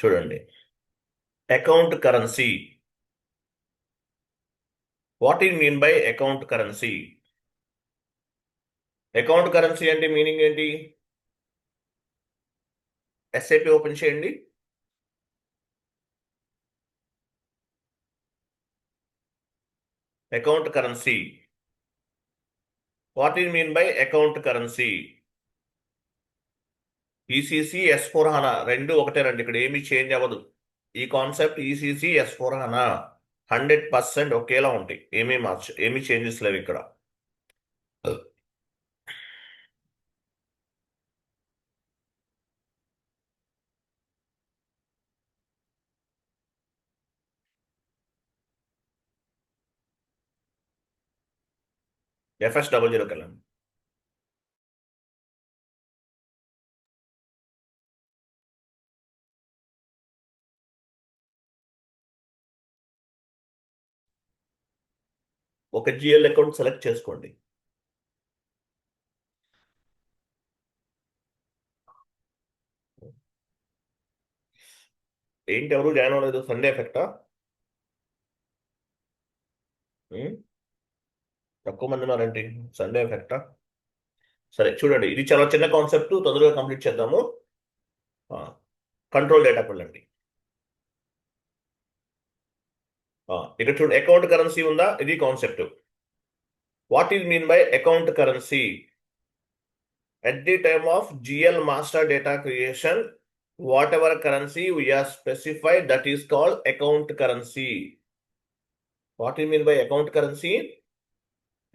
చూడండి. Account currency. What is mean by account currency? Account currency అంటే meaning ఏంటి? SIP open చేయండి. Account currency. What is mean by account currency? ECC S/4HANA రెండు ఒకటేనండి, ఇక్కడ ఏమీ చేంజ్ అవ్వదు. ఈ కాన్సెప్ట్ ఈసీసీ S/4HANA 100% ఒకేలా ఉంటాయి, ఏమీ చేంజెస్ లేవు ఇక్కడ. FS00 వెళ్ళండి. ఒక జిఎల్ అకౌంట్ సెలెక్ట్ చేసుకోండి. ఏంటి ఎవరు జాయిన్ అవ్వలేదు? సండే ఎఫెక్టా? తక్కువ మంది ఉన్నారండి. సండే ఎఫెక్టా? సరే చూడండి, ఇది చాలా చిన్న కాన్సెప్ట్, తొందరగా కంప్లీట్ చేద్దాము. కంట్రోల్ డేటాకి వెళ్ళండి. ఇక్కడ చూడండి, అకౌంట్ కరెన్సీ ఉందా? ఇది concept. What is mean by account currency? At the time of GL master data creation, whatever currency we are specified, that is called account currency. What do you mean by account currency?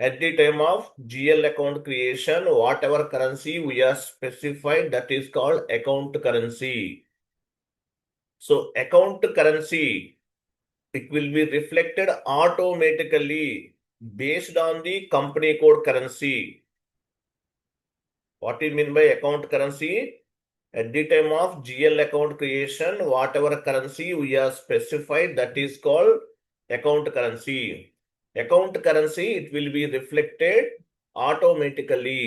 At the time of GL account creation, whatever currency we are specified, that is called account currency. So account currency, it will be reflected automatically based on the company code currency. What do you mean by account currency? At the time of GL account creation, whatever currency we are specified, that is called account currency. Account currency, it will be reflected automatically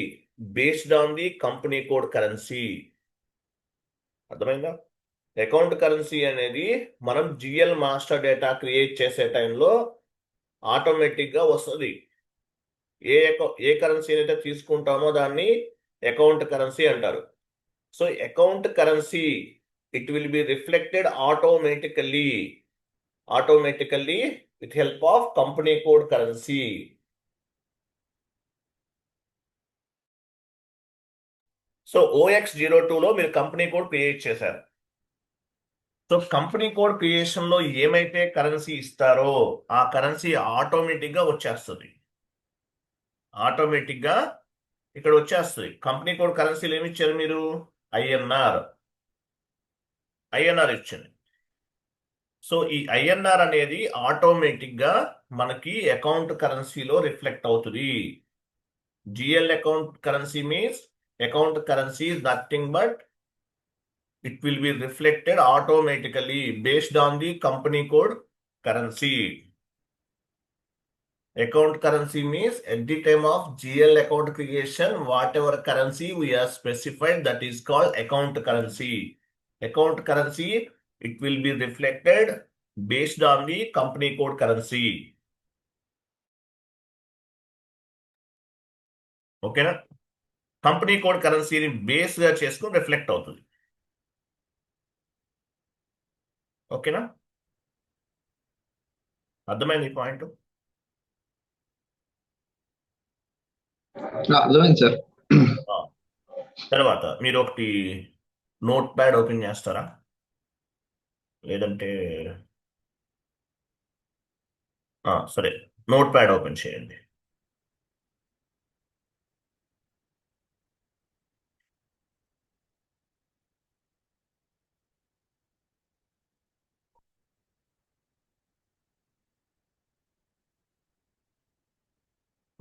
based on the company code currency. అర్థమైందా? Account currency అనేది మనం GL master data create చేసే టైంలో ఆటోమేటిక్గా వస్తుంది. ఏ currency అయితే తీసుకుంటామో దాన్ని అకౌంట్ కరెన్సీ అంటారు. So account currency, it will be reflected automatically with help of company code currency. So OX02లో మీరు కంపెనీ కోడ్ క్రియేట్ చేశారు. సో కంపెనీ కోడ్ క్రియేషన్ లో ఏమైతే కరెన్సీ ఇస్తారో ఆ కరెన్సీ ఆటోమేటిక్ గా వచ్చేస్తుంది. ఇక్కడ వచ్చేస్తుంది. కంపెనీ కోడ్ కరెన్సీలు ఏమి ఇచ్చారు మీరు? ఐఎన్ఆర్ ఇచ్చింది. సో ఈ ఐఎన్ఆర్ అనేది ఆటోమేటిక్ గా మనకి అకౌంట్ కరెన్సీలో రిఫ్లెక్ట్ అవుతుంది. GL account currency means account currency is nothing but it will be reflected automatically based on the company code currency. Account currency means at the time of GL account creation, whatever currency we are specified, that is called account currency. Account currency, it will be reflected based on the company code currency. ఓకేనా? Company code కరెన్సీని base గా చేసుకుని reflect అవుతుంది. ఓకేనా? అర్థమైంది ఈ point? అర్థమైంది sir. తర్వాత మీరు ఒకటి నోట్ ప్యాడ్ ఓపెన్ చేస్తారా? లేదంటే సరే, నోట్ ప్యాడ్ ఓపెన్ చేయండి.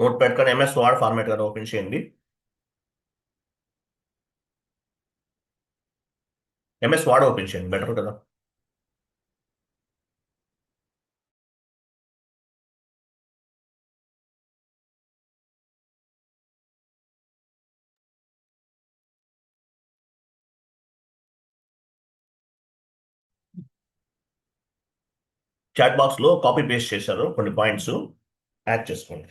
నోట్ ప్యాడ్ కానీ MS వర్డ్ ఫార్మాట్ కానీ ఓపెన్ చేయండి. MS వర్డ్ ఓపెన్ చేయండి, బెటర్ కదా. చాట్ బాక్స్ లో కాపీ పేస్ట్ చేశారు కొన్ని పాయింట్స్, యాడ్ చేసుకోండి.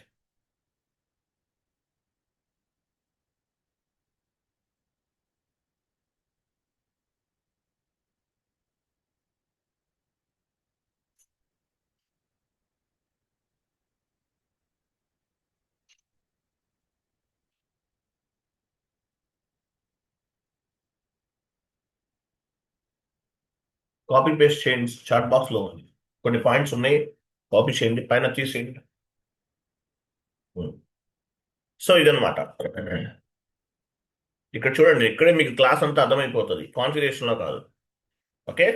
కాపీ పేస్ట్ చేయండి, చాట్ బాక్స్ లో ఉంది, కొన్ని పాయింట్స్ ఉన్నాయి, కాపీ చేయండి, పైన తీసేయండి. సో ఇదనమాట. ఇక్కడ చూడండి, ఇక్కడే మీకు క్లాస్ అంతా అర్థమైపోతుంది, కాన్ఫిగరేషన్ లో కాదు. ఓకే.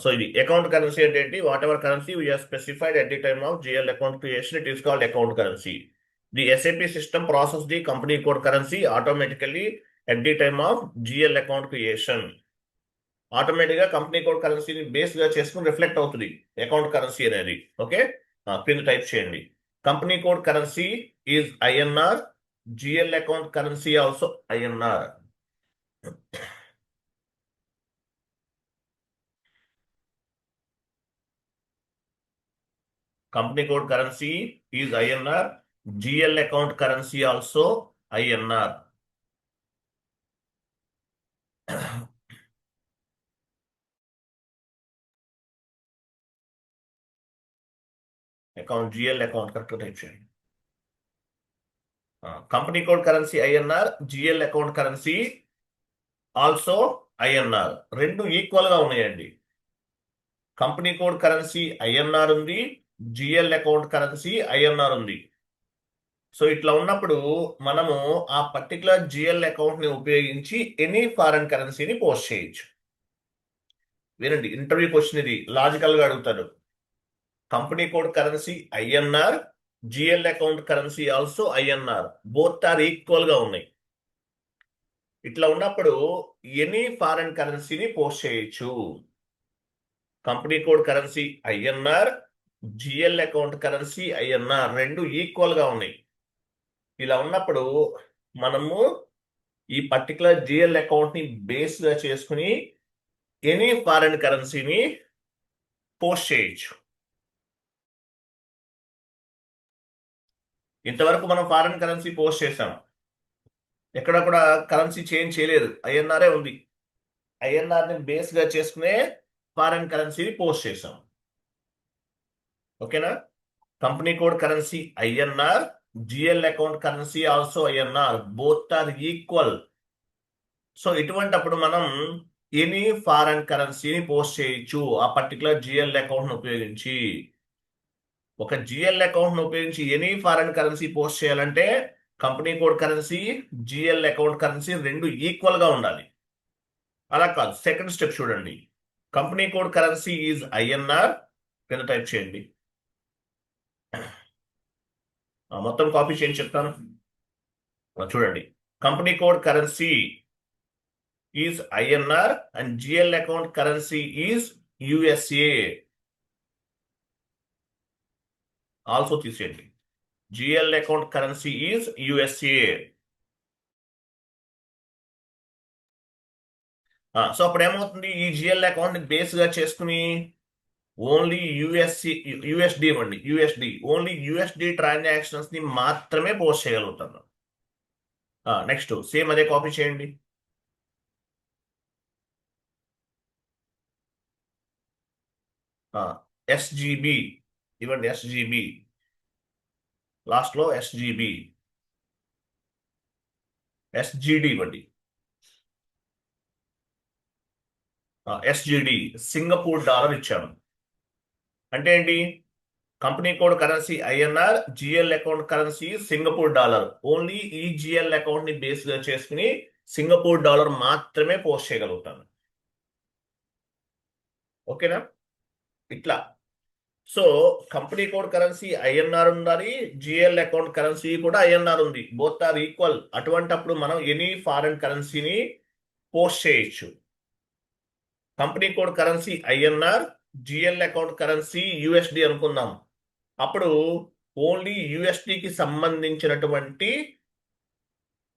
సో ఇది అకౌంట్ కరెన్సీ అంటే ఏంటి? Whatever currency we are specified at the time of GL account creation, it is called account currency. The SAP system process the company code currency automatically at the time of GL account creation. Automatic గా company code కరెన్సీని base గా చేసుకుని reflect అవుతుంది account currency అనేది. Okay, కింద type చేయండి. Company code currency is INR, GL account currency also INR. Company code currency is INR. GL account currency also INR. Account GL account correct type చేయండి. Company code currency INR, GL account currency also INR. రెండు equal గా ఉన్నాయండి. Company code currency INR ఉంది, GL account currency INR ఉంది. So ఇట్లా ఉన్నప్పుడు మనము ఆ పర్టికులర్ జిఎల్ అకౌంట్ ని ఉపయోగించి ఎనీ ఫారెన్ కరెన్సీని పోస్ట్ చేయొచ్చు. వినండి, ఇంటర్వ్యూ క్వశ్చన్ ఇది, లాజికల్ గా అడుగుతాడు. Company code currency INR, GL account currency also INR, both are equal గా ఉన్నాయి. ఇట్లా ఉన్నప్పుడు ఎనీ ఫారెన్ కరెన్సీని పోస్ట్ చేయొచ్చు. Company code currency INR, GL account currency INR, రెండు ఈక్వల్ గా ఉన్నాయి. ఇలా ఉన్నప్పుడు మనము ఈ పర్టికులర్ జిఎల్ అకౌంట్ ని బేస్ గా చేసుకుని ఎనీ ఫారెన్ కరెన్సీని పోస్ట్ చేయొచ్చు. ఇంతవరకు మనం ఫారెన్ కరెన్సీ పోస్ట్ చేసాం, ఎక్కడ కూడా కరెన్సీ చేంజ్ చేయలేదు, ఐఎన్ఆర్ఏ ఉంది. ఐఎన్ఆర్ ని బేస్ గా చేసుకునే ఫారెన్ కరెన్సీని పోస్ట్ చేసాం. ఓకేనా? Company code currency INR, GL account currency also INR, both are equal. So ఇటువంటప్పుడు మనం ఎనీ ఫారెన్ కరెన్సీని పోస్ట్ చేయొచ్చు ఆ పర్టికులర్ జిఎల్ అకౌంట్ ఉపయోగించి. ఒక జిఎల్ అకౌంట్ ఉపయోగించి ఎనీ ఫారెన్ కరెన్సీ పోస్ట్ చేయాలంటే company code currency, GL account currency రెండు ఈక్వల్ గా ఉండాలి. అలా కాదు. సెకండ్ స్టెప్ చూడండి, company code currency is INR, కింద టైప్ చేయండి. మొత్తం కాపీ చేయండి, చెప్తాను. చూడండి, company code currency is INR and GL account currency is USA. Also తీసేయండి, GL account currency is USA. So అప్పుడు ఏమవుతుంది, ఈ జిఎల్ అకౌంట్ ని బేస్ గా చేసుకుని ఓన్లీ యుఎస్డి ఇవ్వండి, యుఎస్డి ఓన్లీ యుఎస్డి ట్రాన్సాక్షన్స్ ని మాత్రమే పోస్ట్ చేయగలుగుతాను. నెక్స్ట్ సేమ్ అదే కాపీ చేయండి. ఎస్జిబి ఇవ్వండి, ఎస్జిబి లాస్ట్ లో ఎస్జిబి, ఎస్జిడి ఇవ్వండి. ఎస్జిడి సింగపూర్ డాలర్ ఇచ్చాను. అంటే ఏంటి? Company code currency INR, GL account currency Singapore dollar. Only ఈ జిఎల్ అకౌంట్ ని బేస్ గా చేసుకుని సింగపూర్ డాలర్ మాత్రమే పోస్ట్ చేయగలుగుతాను. ఓకేనా? ఇట్లా. So company code currency INR ఉండాలి, జిఎల్ అకౌంట్ కరెన్సీ కూడా ఐఎన్ఆర్ ఉంది, బోత్ ఆర్ ఈక్వల్. అటువంటప్పుడు మనం ఎనీ ఫారెన్ కరెన్సీని పోస్ట్ చేయొచ్చు. Company code currency INR, GL account currency USD అనుకుందాం. అప్పుడు ఓన్లీ యుఎస్డికి సంబంధించినటువంటి,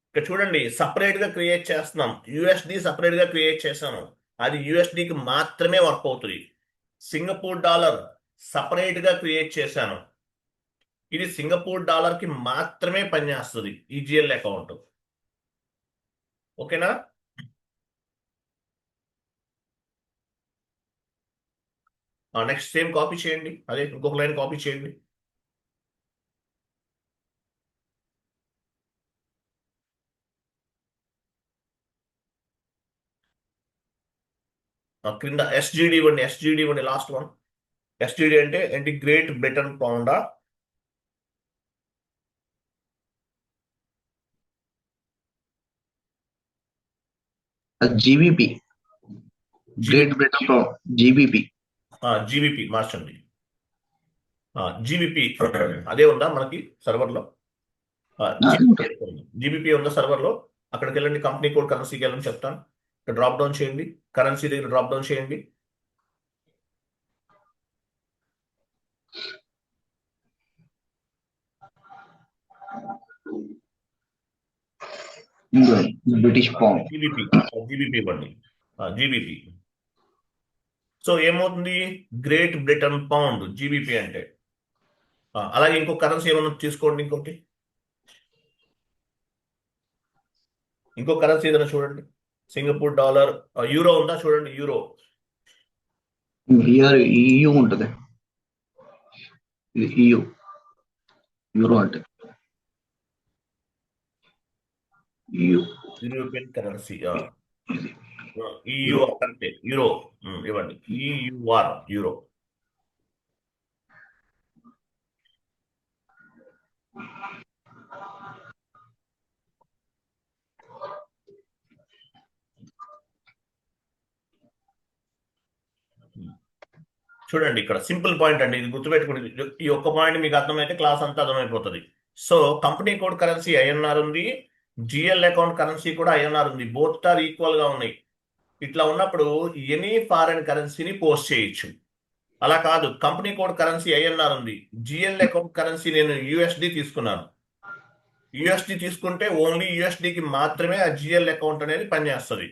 ఇక్కడ చూడండి సపరేట్ గా క్రియేట్ చేస్తున్నాం, యుఎస్డి సపరేట్ గా క్రియేట్ చేస్తాను, అది యుఎస్డికి మాత్రమే వర్క్ అవుతుంది. సింగపూర్ డాలర్ సపరేట్ గా క్రియేట్ చేశాను. ఇది సింగపూర్ డాలర్ కి మాత్రమే పనిచేస్తుంది ఈ జిఎల్ అకౌంట్. ఓకేనా? నెక్స్ట్ సేమ్ కాపీ చేయండి, అదే ఇంకొక లైన్ కాపీ చేయండి. క్రింద ఎస్జిడి ఇవ్వండి, ఎస్జిడి ఇవ్వండి, లాస్ట్ వన్. ఎస్జిడి అంటే ఏంటి? గ్రేట్ బ్రిటన్ పౌండా? GBP, great Britain pound, GBP. GBP మార్చండి. జీబీపీ అదే ఉందా మనకి సర్వర్లో? జీబీపీ ఉందా సర్వర్లో? అక్కడికి వెళ్ళండి, కంపెనీ కోడ్ కరెన్సీకి వెళ్ళండి, చెప్తాను. డ్రాప్ డౌన్ చేయండి, కరెన్సీ దగ్గర డ్రాప్ డౌన్ చేయండి. British pound. జీబీపీ ఇవ్వండి, జీబీపీ. సో ఏమవుతుంది? గ్రేట్ బ్రిటన్ పౌండ్ జీబీపీ అంటే. అలాగే ఇంకో కరెన్సీ ఏమన్నా తీసుకోండి, ఇంకో కరెన్సీ ఏదైనా చూడండి. సింగపూర్ డాలర్, యూరో ఉందా చూడండి, యూరో. EU ఉంటుంది, ఇది EU, యూరో అంటే EU. యూరోపియన్ కరెన్సీ, EU అంటే యూరో. ఇవ్వండి, EUR, యూరో. చూడండి, ఇక్కడ సింపుల్ పాయింట్ అండి, ఇది గుర్తుపెట్టుకోండి. ఈ ఒక్క పాయింట్ మీకు అర్థమైతే క్లాస్ అంతా అర్థమైపోతుంది. So company code currency INR ఉంది, జిఎల్ అకౌంట్ కరెన్సీ కూడా ఐఎన్ఆర్ ఉంది, బోత్ ఆర్ ఈక్వల్ గా ఉన్నాయి. ఇట్లా ఉన్నప్పుడు ఎనీ ఫారెన్ కరెన్సీని పోస్ట్ చేయొచ్చు. అలా కాదు, కంపెనీ కోడ్ కరెన్సీ ఐఎన్ఆర్ ఉంది, జిఎల్ అకౌంట్ కరెన్సీ నేను యుఎస్డి తీసుకున్నాను. యుఎస్డి తీసుకుంటే ఓన్లీ యుఎస్డికి మాత్రమే ఆ జిఎల్ అకౌంట్ అనేది పనిచేస్తుంది.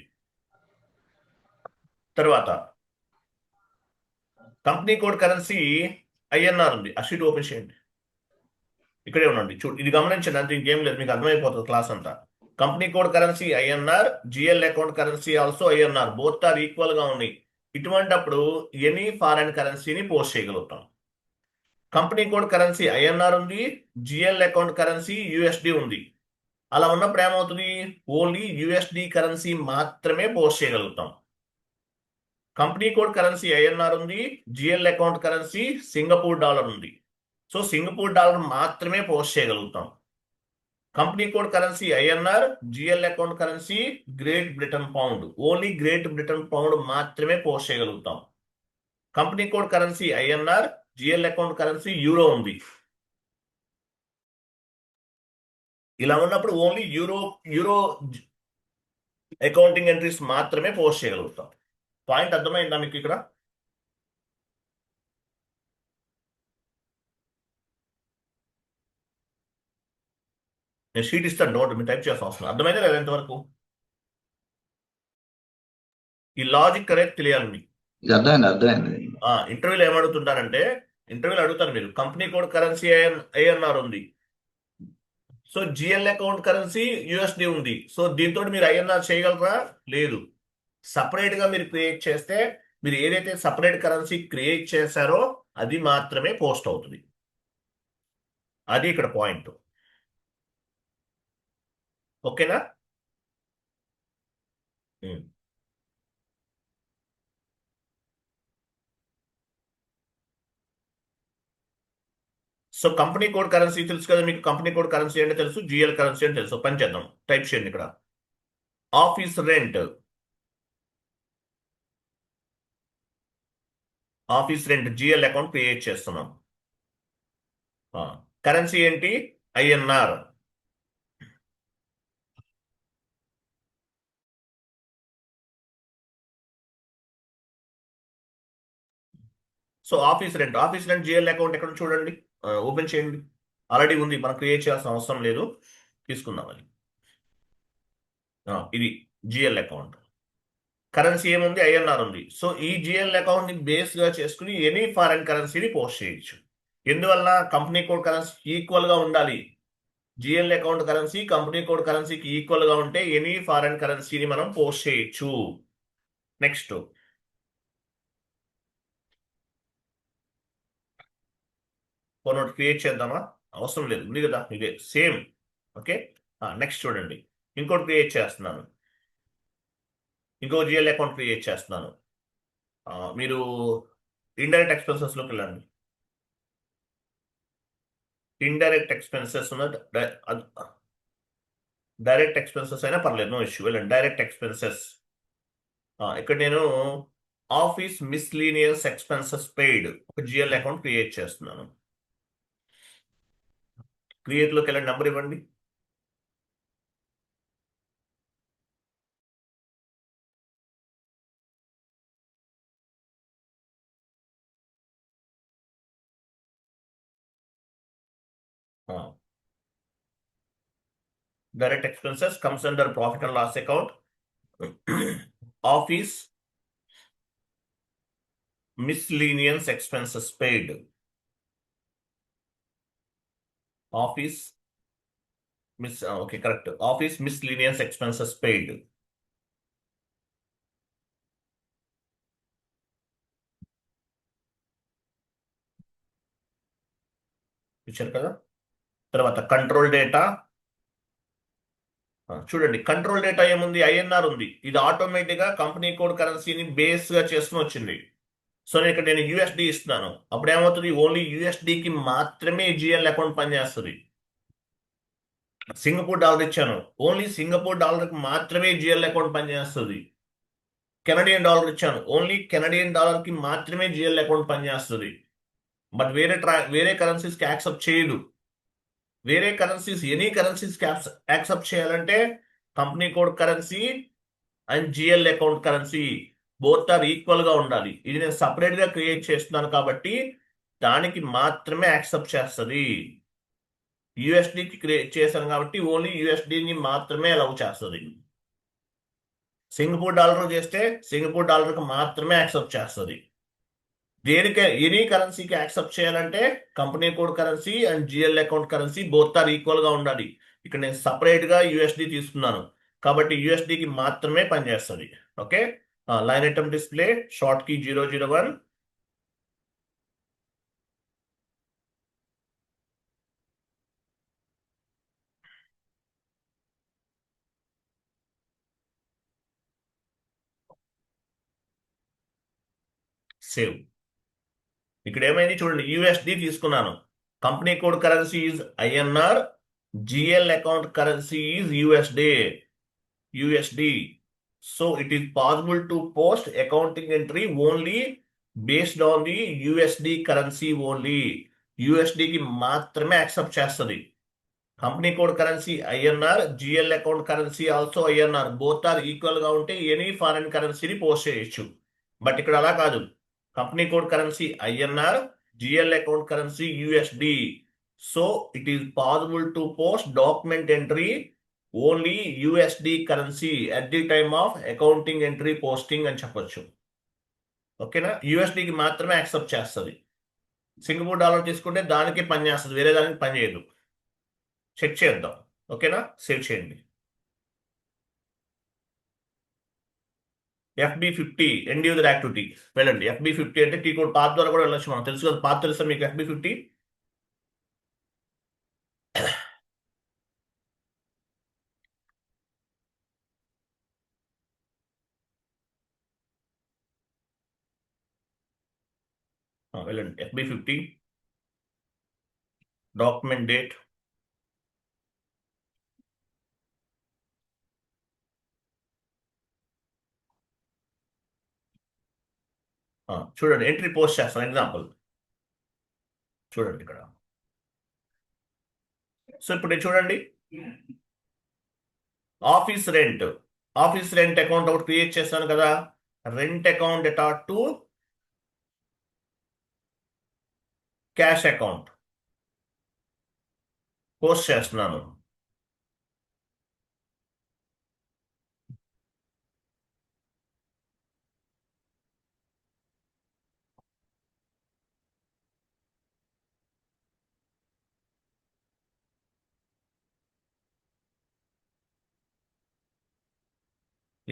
తర్వాత కంపెనీ కోడ్ కరెన్సీ ఐఎన్ఆర్ ఉంది, ఆ షీట్ ఓపెన్ చేయండి. ఇక్కడే ఉండండి, ఇది గమనించండి, అంతే, ఇంకేం లేదు, మీకు అర్థమైపోతుంది క్లాస్ అంతా. Company code currency INR, GL account currency also INR, both are equal గా ఉన్నాయి. ఇటువంటప్పుడు ఎనీ ఫారెన్ కరెన్సీని పోస్ట్ చేయగలుగుతాం. కంపెనీ కోడ్ కరెన్సీ ఐఎన్ఆర్ ఉంది, జిఎల్ అకౌంట్ కరెన్సీ యుఎస్డి ఉంది. అలా ఉన్నప్పుడు ఏమవుతుంది? ఓన్లీ యుఎస్డి కరెన్సీ మాత్రమే పోస్ట్ చేయగలుగుతాం. కంపెనీ కోడ్ కరెన్సీ ఐఎన్ఆర్ ఉంది, GL account currency Singapore dollar ఉంది. సో సింగపూర్ డాలర్ మాత్రమే పోస్ట్ చేయగలుగుతాం. Company code currency INR, GL account currency Great Britain pound, only great Britain pound మాత్రమే post చేయగలుగుతాం. Company code currency INR, GL account currency euro ఉంది. ఇలా ఉన్నప్పుడు only euro accounting entries మాత్రమే post చేయగలుగుతాం. Point అర్థమైందా మీకు ఇక్కడ? నేను షీట్ ఇస్తాను, నోట్ మీరు టైప్ చేయాల్సిన అవసరం. అర్థమైందా లేదా ఇంతవరకు? ఈ లాజిక్ కరెక్ట్ తెలియాలి మీకు. అర్థమైంది. ఇంటర్వ్యూలో ఏమడుగుతుంటారంటే, ఇంటర్వ్యూలో అడుగుతారు మీరు, కంపెనీ కోడ్ కరెన్సీ ఐఎన్ఆర్ ఉంది, so GL account currency USD ఉంది, సో దీంతో మీరు ఐఎన్ఆర్ చేయగలరా? లేదు. సపరేట్ గా మీరు క్రియేట్ చేస్తే, మీరు ఏదైతే సపరేట్ కరెన్సీ క్రియేట్ చేశారో అది మాత్రమే పోస్ట్ అవుతుంది. అది ఇక్కడ పాయింట్. ఓకేనా? సో కంపెనీ కోడ్ కరెన్సీ తెలుసు కదా మీకు, కంపెనీ కోడ్ కరెన్సీ అంటే తెలుసు, జిఎల్ కరెన్సీ అంటే తెలుసు. పని చేద్దాం, టైప్ చేయండి ఇక్కడ. Office rent, GL account create చేస్తున్నాం. కరెన్సీ ఏంటి? INR. So office rent GL account ఎక్కడ చూడండి, ఓపెన్ చేయండి. ఆల్రెడీ ఉంది, మనం క్రియేట్ చేయాల్సిన అవసరం లేదు, తీసుకుందాం అది. ఇది జిఎల్ అకౌంట్. కరెన్సీ ఏముంది, ఐఎన్ఆర్ ఉంది. సో ఈ జిఎల్ అకౌంట్ ని బేస్ గా చేసుకుని ఎనీ ఫారెన్ కరెన్సీని పోస్ట్ చేయొచ్చు. ఎందువల్ల? కంపెనీ కోడ్ కరెన్సీ ఈక్వల్ గా ఉండాలి. GL account currency company code కరెన్సీకి ఈక్వల్ గా ఉంటే ఎనీ ఫారెన్ కరెన్సీని మనం పోస్ట్ చేయొచ్చు. నెక్స్ట్ ఒకటి క్రియేట్ చేద్దామా? అవసరం లేదు, ఉంది కదా ఇదే సేమ్. ఓకే, నెక్స్ట్ చూడండి, ఇంకోటి క్రియేట్ చేస్తున్నాను. ఇంకో జిఎల్ అకౌంట్ క్రియేట్ చేస్తున్నాను. మీరు ఇండైరెక్ట్ ఎక్స్పెన్సెస్ లోకి వెళ్ళండి. ఇండైరెక్ట్ ఎక్స్పెన్సెస్ ఉన్న డైరెక్ట్ ఎక్స్పెన్సెస్ అయినా పర్లేదు, నో ఇష్యూ. వెళ్ళండి డైరెక్ట్ ఎక్స్పెన్సెస్. ఇక్కడ నేను ఆఫీస్ మిస్లీనియస్ ఎక్స్పెన్సెస్ పెయిడ్ ఒక జిఎల్ అకౌంట్ క్రియేట్ చేస్తున్నాను. క్రియేట్ లోకి వెళ్ళండి, నెంబర్ ఇవ్వండి. Direct expenses comes under profit and loss account. Office miscellaneous expenses paid. Office okay, correct. Office miscellaneous expenses paid. ఇచ్చారు కదా. తర్వాత కంట్రోల్ డేటా. చూడండి, కంట్రోల్ డేటా ఏముంది, ఐఎన్ఆర్ ఉంది. ఇది ఆటోమేటిక్ గా కంపెనీ కోడ్ కరెన్సీని బేస్ గా చేసుకుని వచ్చింది. సో నేను ఇక్కడ యూఎస్డి ఇస్తున్నాను. అప్పుడు ఏమవుతుంది, ఓన్లీ యూఎస్డికి మాత్రమే జిఎల్ అకౌంట్ పనిచేస్తుంది. సింగపూర్ డాలర్ ఇచ్చాను, ఓన్లీ సింగపూర్ డాలర్కి మాత్రమే జిఎల్ అకౌంట్ పనిచేస్తుంది. కెనడియన్ డాలర్ ఇచ్చాను, ఓన్లీ కెనడియన్ డాలర్కి మాత్రమే జిఎల్ అకౌంట్ పనిచేస్తుంది. బట్ వేరే కరెన్సీస్కి యాక్సెప్ట్ చేయదు. వేరే కరెన్సీస్ ఎనీ కరెన్సీస్కి యాక్సెప్ట్ చేయాలంటే company code currency and GL account currency both are equal గా ఉండాలి. ఇది నేను సపరేట్ గా క్రియేట్ చేస్తున్నాను కాబట్టి దానికి మాత్రమే యాక్సెప్ట్ చేస్తుంది. యూఎస్డికి క్రియేట్ చేశాను కాబట్టి ఓన్లీ యూఎస్డిని మాత్రమే అలౌ చేస్తుంది. సింగపూర్ డాలర్ చేస్తే సింగపూర్ డాలర్కి మాత్రమే యాక్సెప్ట్ చేస్తుంది. దేనికి ఎనీ కరెన్సీకి యాక్సెప్ట్ చేయాలంటే company code currency and GL account currency both are equal గా ఉండాలి. ఇక్కడ నేను సపరేట్ గా యూఎస్డి తీసుకున్నాను కాబట్టి యూఎస్డికి మాత్రమే పనిచేస్తుంది. Okay, line item display short key 001. Save. ఇక్కడ ఏమైంది చూడండి, యూఎస్డి తీసుకున్నాను, company code currency is INR, GL account currency is USD. So it is possible to post accounting entry only based on the USD currency only. యూఎస్డికి మాత్రమే accept చేస్తుంది. Company code currency INR, GL account currency also INR, both are equal గా ఉంటే any foreign కరెన్సీని post చేయొచ్చు. But ఇక్కడ అలా కాదు, company code currency INR, GL account currency USD. So it is possible to post document entry only USD currency at the time of accounting entry posting అని చెప్పొచ్చు. ఓకేనా, యూఎస్డికి మాత్రమే యాక్సెప్ట్ చేస్తుంది. సింగపూర్ డాలర్ తీసుకుంటే దానికి పని చేస్తుంది, వేరే దానికి పని చేయదు. చెక్ చేద్దాం. ఓకేనా, సేవ్ చేయండి. FB50 ఎండ్ యూజర్ యాక్టివిటీ వెళ్ళండి. FB50 అంటే టీ కోడ్ పాత్ ద్వారా కూడా వెళ్ళొచ్చు, మనం తెలుసు కదా. పాత్ తెలుసా మీకు? FB50 వెళ్ళండి. FB50 డాక్యుమెంట్ డేట్, చూడండి ఎంట్రీ పోస్ట్ చేస్తాను. ఎగ్జాంపుల్ చూడండి ఇక్కడ. సో ఇప్పుడు చూడండి, ఆఫీస్ రెంట్ అకౌంట్ ఒకటి క్రియేట్ చేస్తాను కదా. రెంట్ అకౌంట్ అటాట్ టు క్యాష్ అకౌంట్ పోస్ట్ చేస్తున్నాను.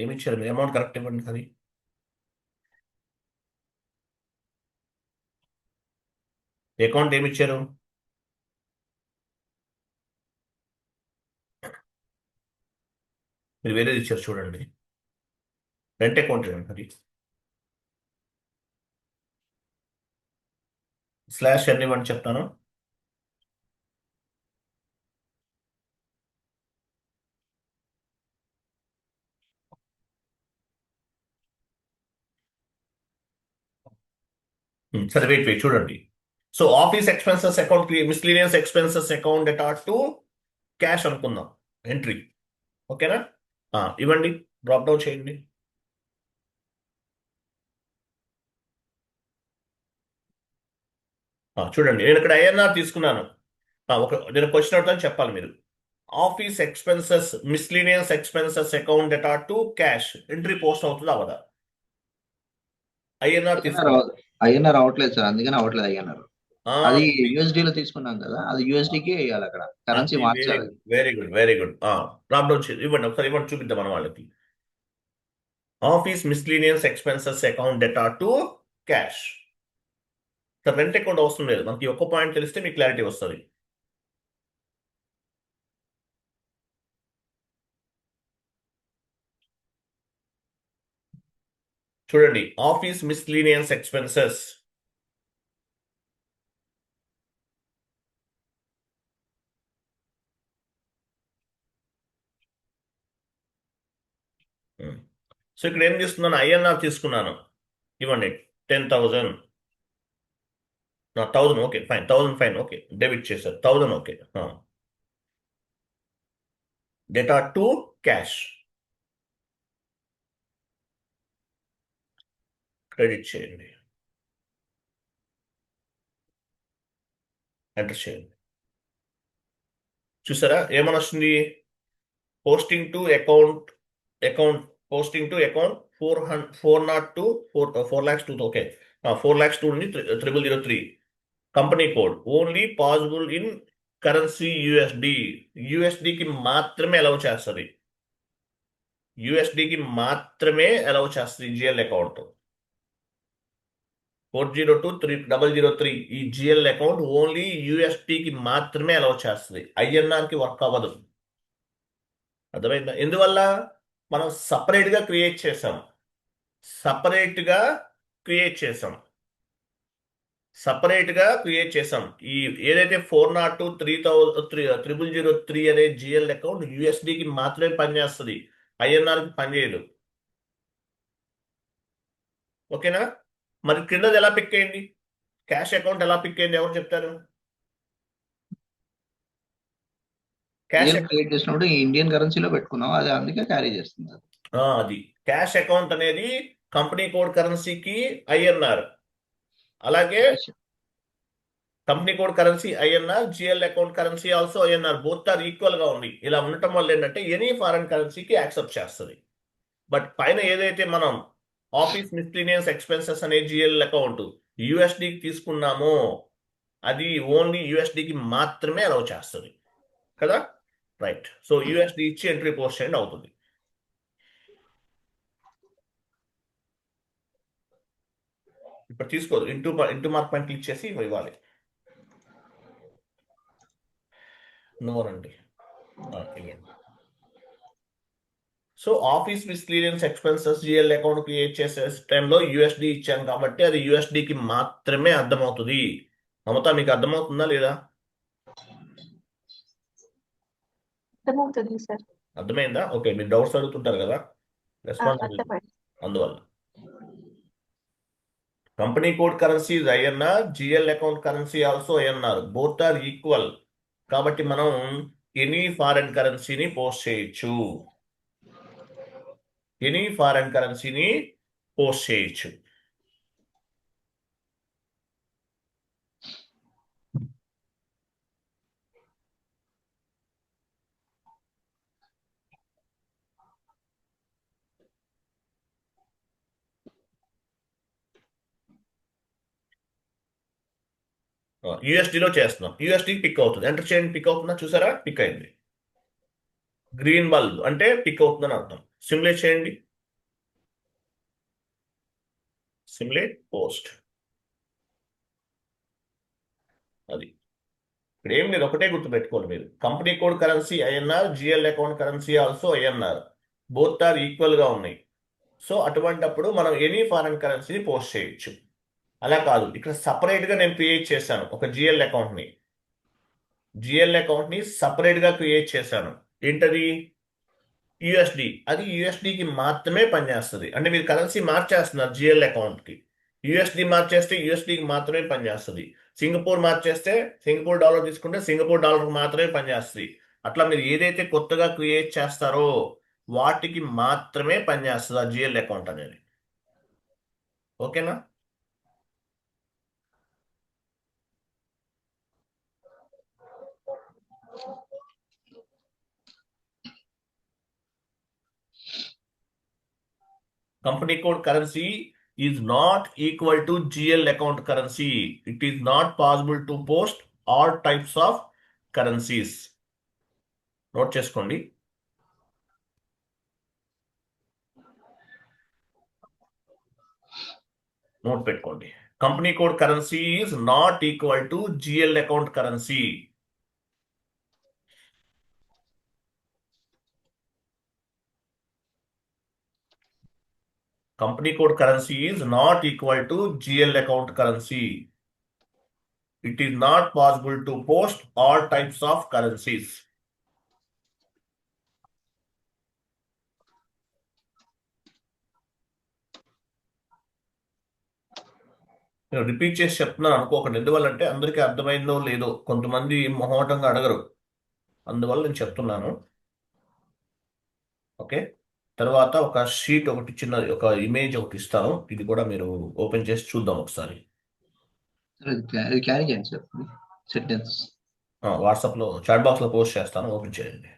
ఏమి ఇచ్చారు మీరు? అమౌంట్ కరెక్ట్ ఇవ్వండి అది. అకౌంట్ ఏమి ఇచ్చారు? మీరు వేరేది ఇచ్చారు చూడండి. రెంట్ అకౌంట్ ఇవ్వండి అది. స్లాష్ ఎన్ని ఇవ్వండి చెప్తాను. సరే వెయిట్ చూడండి. So office expenses account miscellaneous expenses account data to cash అనుకుందాం ఎంట్రీ. ఓకేనా? ఇవ్వండి, డ్రాప్ డౌన్ చేయండి. చూడండి నేను ఇక్కడ ఐఎన్ఆర్ తీసుకున్నాను. నేను క్వశ్చన్ అడుగుతాను చెప్పాలి మీరు. Office expenses miscellaneous expenses account data to cash entry post అవుతుంది అవదా? ఐఎన్ఆర్ తీసుకున్నాను. ఐఎన్ఆర్ అవ్వట్లేదు సార్, అందుకని అవ్వట్లేదు ఐఎన్ఆర్. అది యూఎస్డి లో తీసుకున్నాం కదా, అది యూఎస్డికి వేయాలి, అక్కడ కరెన్సీ మార్చాలి. Very good. డ్రాప్ డౌన్ ఇవ్వండి ఒకసారి, ఇవ్వండి చూపిద్దాం మన వాళ్ళకి. Office miscellaneous expenses account data to cash. Rent account అవసరం లేదు, మనకి ఒక్క పాయింట్ తెలిస్తే మీకు క్లారిటీ వస్తుంది. చూడండి ఆఫీస్ మిస్లీనియస్ ఎక్స్పెన్సెస్. సో ఇక్కడ ఏం చేస్తున్నాను, ఐఎన్ఆర్ తీసుకున్నాను. ఇవ్వండి 10,000. 1000 okay fine, 1000 fine okay, debit చేశారు 1000 okay. Data to cash credit చేయండి, ఎంటర్ చేయండి. చూసారా ఏమని వస్తుంది? Posting to account posting to account 402 4,02 okay, 4,02 నుండి 3,003. Company code only possible in currency యుఎస్డికి మాత్రమే అలౌ చేస్తుంది. యుఎస్డికి మాత్రమే అలౌ చేస్తుంది జిఎల్ అకౌంట్. 402-3003 ఈ జిఎల్ అకౌంట్ ఓన్లీ యుఎస్డికి మాత్రమే అలౌ చేస్తుంది, ఐఎన్ఆర్కి వర్క్ అవ్వదు. అర్థమైందా? ఎందువల్ల? మనం సపరేట్గా క్రియేట్ చేసాం. ఈ ఏదైతే 402 3,003 అనే జిఎల్ అకౌంట్ యుఎస్డికి మాత్రమే పనిచేస్తుంది, ఐఎన్ఆర్కి పనిచేయదు. ఓకేనా? మరి క్రిందది ఎలా పిక్ అయింది? క్యాష్ అకౌంట్ ఎలా పిక్ అయింది ఎవరు చెప్తారు? క్యాష్ క్రియేట్ చేసినప్పుడు ఇండియన్ కరెన్సీలో పెట్టుకున్నాం, అది అందుకే క్యారీ చేస్తుంది. అది క్యాష్ అకౌంట్ అనేది కంపెనీ కోడ్ కరెన్సీకి ఐఎన్ఆర్, అలాగే company code currency INR, GL account currency also INR, both are equal గా ఉంది. ఇలా ఉండటం వల్ల ఏంటంటే ఎనీ ఫారెన్ కరెన్సీకి యాక్సెప్ట్ చేస్తుంది. బట్ పైన ఏదైతే మనం ఆఫీస్ మిస్లీనియస్ ఎక్స్పెన్సెస్ అనే జిఎల్ అకౌంట్ యుఎస్డికి తీసుకున్నామో అది ఓన్లీ యుఎస్డికి మాత్రమే అలౌ చేస్తుంది కదా. రైట్. సో యుఎస్డి ఇచ్చి ఎంట్రీ పోస్ట్ చేయండి అవుతుంది. ఇప్పుడు తీసుకోదు, ఇంటూ మార్క్ పైన క్లిక్ చేసి ఇవ్వాలి. నోరండి ఇవ్వండి. So office miscellaneous expenses GL account create చేసే టైంలో యుఎస్డి ఇచ్చాను కాబట్టి అది యుఎస్డికి మాత్రమే అర్థమవుతుంది. మమత మీకు అర్థమవుతుందా లేదా? అర్థమవుతుంది సార్. అర్థమైందా? ఓకే, మీరు డౌట్స్ అడుగుతుంటారు కదా, రెస్పాన్స్ అందువల్ల. Company code currency INR, GL account currency also INR, both are equal. కాబట్టి మనం ఎనీ ఫారెన్ కరెన్సీని పోస్ట్ చేయొచ్చు. యూఎస్డిలో చేస్తున్నాం, యూఎస్డి పిక్ అవుతుంది, ఎంటర్ చేయండి. పిక్ అవుతుందా? చూసారా? పిక్ అయింది. గ్రీన్ బల్బ్ అంటే పిక్ అవుతుందని అర్థం. సిమ్యులేట్ చేయండి. Simulate post. అది ఇక్కడ ఏం లేదు, ఒకటే గుర్తుపెట్టుకోండి మీరు. Company code currency INR, GL account currency also INR, both are equal గా ఉన్నాయి. సో అటువంటప్పుడు మనం ఎనీ ఫారెన్ కరెన్సీని పోస్ట్ చేయొచ్చు. అలా కాదు, ఇక్కడ సపరేట్ గా నేను క్రియేట్ చేశాను ఒక జిఎల్ అకౌంట్ ని సపరేట్ గా క్రియేట్ చేశాను. ఏంటది? యుఎస్డి. అది యుఎస్డికి మాత్రమే పనిచేస్తుంది. అంటే మీరు కరెన్సీ మార్చేస్తున్నారు జిఎల్ అకౌంట్ కి. యుఎస్డి మార్చేస్తే యుఎస్డికి మాత్రమే పనిచేస్తుంది. సింగపూర్ మార్చేస్తే సింగపూర్ డాలర్ తీసుకుంటే సింగపూర్ డాలర్ మాత్రమే పనిచేస్తుంది. అట్లా మీరు ఏదైతే కొత్తగా క్రియేట్ చేస్తారో వాటికి మాత్రమే పనిచేస్తుంది ఆ జిఎల్ అకౌంట్ అనేది. ఓకేనా? Company code currency is not equal to GL account currency. It is not possible to post all types of currencies. Note చేసుకోండి. నోట్ పెట్టుకోండి. Company code currency is not equal to GL account currency. Company code currency is not equal to GL account currency. It is not possible to post all types of currencies. నేను repeat చేసి చెప్తున్నాను అనుకోకండి. ఎందువల్లంటే అందరికీ అర్థమైందో లేదో కొంతమంది మొహమాటంగా అడగరు, అందువల్ల నేను చెప్తున్నాను. ఓకే, తర్వాత ఒక షీట్ ఒకటి చిన్నది, ఒక ఇమేజ్ ఒకటి ఇస్తాను. ఇది కూడా మీరు ఓపెన్ చేసి చూద్దాం ఒకసారి. అది క్యారీ చేయండి సార్ సెంటెన్స్. వాట్సాప్లో చాట్ బాక్స్లో పోస్ట్ చేస్తాను, ఓపెన్ చేయండి.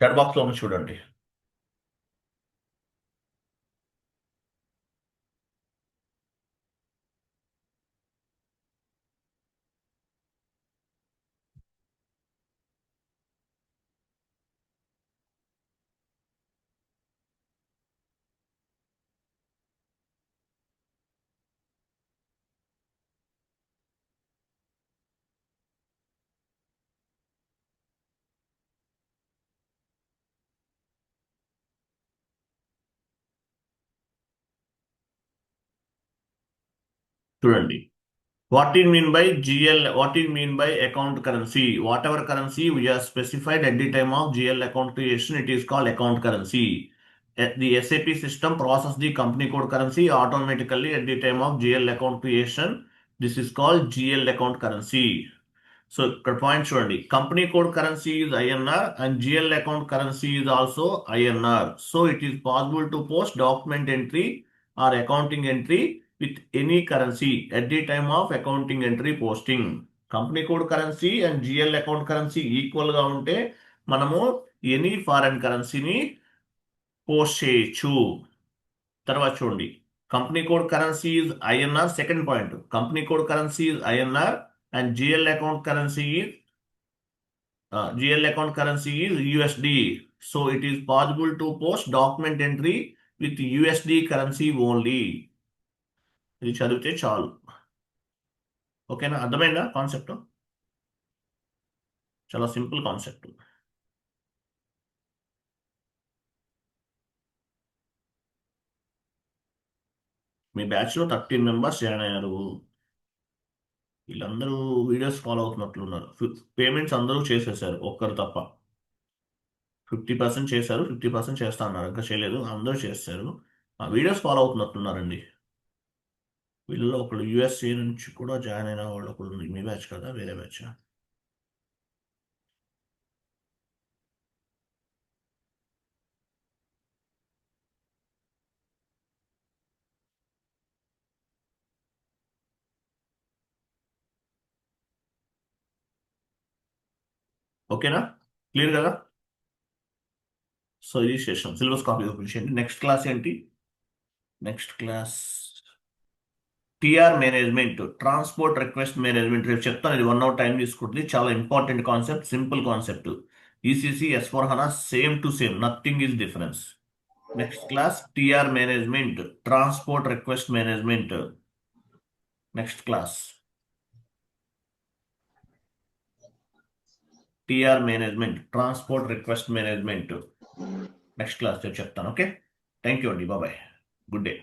చాట్ బాక్స్లో ఉంది చూడండి. చూడండి, what it mean by GL, what it mean by account currency? Whatever currency we have specified at the time of GL account creation, it is called account currency. The SAP system process the company code currency automatically at the time of GL account creation. This is called GL account currency. So ఇక్కడ point చూడండి, company code currency is INR and GL account currency is also INR. So it is possible to post document entry or accounting entry with any currency at the time of accounting entry posting. Company code currency and GL account currency equal గా ఉంటే మనము any foreign కరెన్సీని post చేయొచ్చు. తర్వాత చూడండి, company code currency is INR. Second point, company code currency is INR and GL account currency is USD. So it is possible to post document entry with USD currency only. ఇది చదివితే చాలు. ఓకేనా? అర్థమైందా concept? చాలా simple concept. మీ బ్యాచ్లో 13 members join అయ్యారు. వీళ్ళందరూ videos follow అవుతున్నట్లున్నారు. Payments అందరూ చేసేసారు, ఒక్కరు తప్ప. 50% చేశారు, 50% చేస్తా అన్నారు, ఇంకా చేయలేదు. అందరూ చేస్తారు. వీడియోస్ ఫాలో అవుతున్నట్టున్నారండి. వీళ్ళలో ఒకళ్ళు యుఎస్ఏ నుంచి కూడా జాయిన్ అయిన వాళ్ళు ఒకళ్ళు. మీ బ్యాచ్ కదా, వేరే బ్యాచ్? ఓకేనా? క్లియర్ కదా? సో ఇది సెషన్ సిలబస్ కాపీ ఓపెన్ చేయండి. నెక్స్ట్ క్లాస్ ఏంటి? Next class TR management, transport request management. రేపు చెప్తాను, ఇది 1 hour టైం తీసుకుంటుంది. చాలా important concept, simple concept. ECC S/4HANA same to same, nothing is difference. Next class TR management, transport request management. Next class TR management, transport request management. Next class చెప్తాను. Okay, thank you అండి, bye bye, good day.